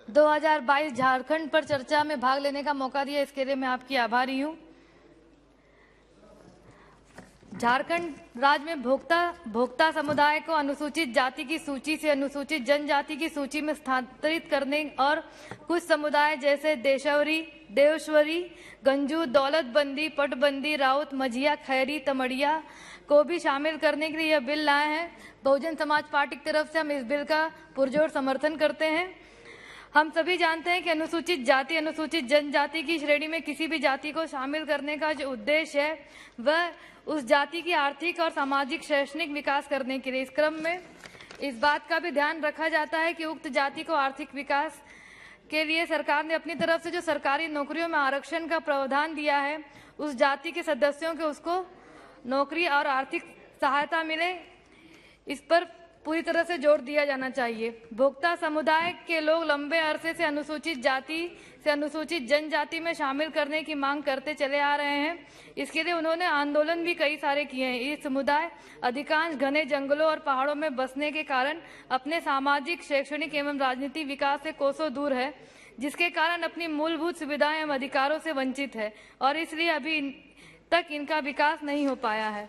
2022 झारखंड पर चर्चा में भाग लेने का मौका दिया, इसके लिए मैं आपकी आभारी हूँ। झारखंड राज्य में भोक्ता समुदाय को अनुसूचित जाति की सूची से अनुसूचित जनजाति की सूची में स्थानांतरित करने और कुछ समुदाय जैसे देवश्वरी, गंजू, दौलतबंदी, पटबंदी, राउत, मझिया, खैरी, तमड़िया को भी शामिल करने के लिए यह बिल लाए हैं। बहुजन समाज पार्टी की तरफ से हम इस बिल का पुरजोर समर्थन करते हैं। हम सभी जानते हैं कि अनुसूचित जाति अनुसूचित जनजाति की श्रेणी में किसी भी जाति को शामिल करने का जो उद्देश्य है वह उस जाति की आर्थिक और सामाजिक शैक्षणिक विकास करने के लिए इस क्रम में इस बात का भी ध्यान रखा जाता है कि उक्त जाति को आर्थिक विकास के लिए सरकार ने अपनी तरफ से जो सरकारी नौकरियों में आरक्षण का प्रावधान दिया है उस जाति के सदस्यों को उसको नौकरी और आर्थिक सहायता मिले, इस पर पूरी तरह से जोर दिया जाना चाहिए। भोक्ता समुदाय के लोग लंबे अरसे से अनुसूचित जाति से अनुसूचित जनजाति में शामिल करने की मांग करते चले आ रहे हैं। इसके लिए उन्होंने आंदोलन भी कई सारे किए हैं। ये समुदाय अधिकांश घने जंगलों और पहाड़ों में बसने के कारण अपने सामाजिक, शैक्षणिक एवं राजनीतिक विकास से कोसों दूर है, जिसके कारण अपनी मूलभूत सुविधाएं एवं अधिकारों से वंचित है और इसलिए अभी तक इनका विकास नहीं हो पाया है।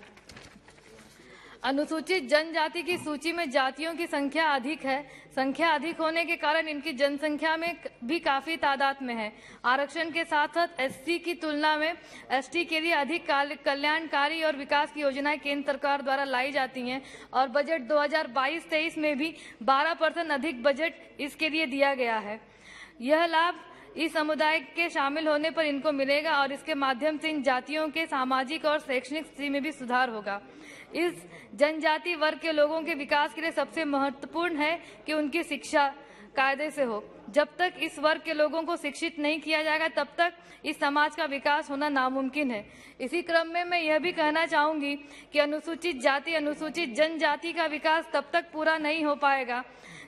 अनुसूचित जनजाति की सूची में जातियों की संख्या अधिक है। संख्या अधिक होने के कारण इनकी जनसंख्या में भी काफी तादाद में है। आरक्षण के साथ साथ एससी की तुलना में एसटी के लिए अधिक कल्याणकारी और विकास की योजनाएं केंद्र सरकार द्वारा लाई जाती हैं और बजट 2022-23 में भी 12% अधिक बजट इसके लिए दिया गया है। यह लाभ इस समुदाय के शामिल होने पर इनको मिलेगा और इसके माध्यम से इन जातियों के सामाजिक और शैक्षणिक स्थिति में भी सुधार होगा। इस जनजाति वर्ग के लोगों के विकास के लिए सबसे महत्वपूर्ण है कि उनकी शिक्षा कायदे से हो। जब तक इस वर्ग के लोगों को शिक्षित नहीं किया जाएगा तब तक इस समाज का विकास होना नामुमकिन है। इसी क्रम में मैं यह भी कहना चाहूंगी कि अनुसूचित जाति अनुसूचित जनजाति का विकास तब तक पूरा नहीं हो पाएगा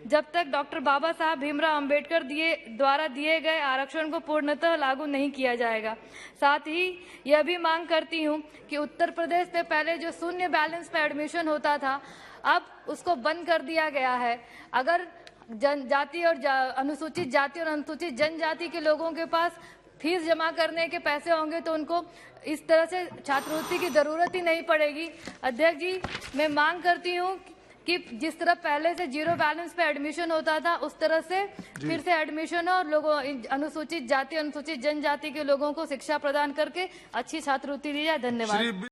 जब तक डॉक्टर बाबा साहब भीमराव अंबेडकर द्वारा दिए गए आरक्षण को पूर्णतः लागू नहीं किया जाएगा। साथ ही यह भी मांग करती हूं कि उत्तर प्रदेश में पहले जो शून्य बैलेंस पे एडमिशन होता था अब उसको बंद कर दिया गया है। अगर जनजाति और अनुसूचित जाति और अनुसूचित जनजाति के लोगों के पास फीस जमा करने के पैसे होंगे तो उनको इस तरह से छात्रवृत्ति की जरूरत ही नहीं पड़ेगी। अध्यक्ष जी, मैं मांग करती हूँ कि जिस तरह पहले से जीरो बैलेंस पे एडमिशन होता था उस तरह से फिर से एडमिशन हो और लोगों अनुसूचित जाति अनुसूचित जनजाति के लोगों को शिक्षा प्रदान करके अच्छी छात्रवृत्ति दी जाए। धन्यवाद।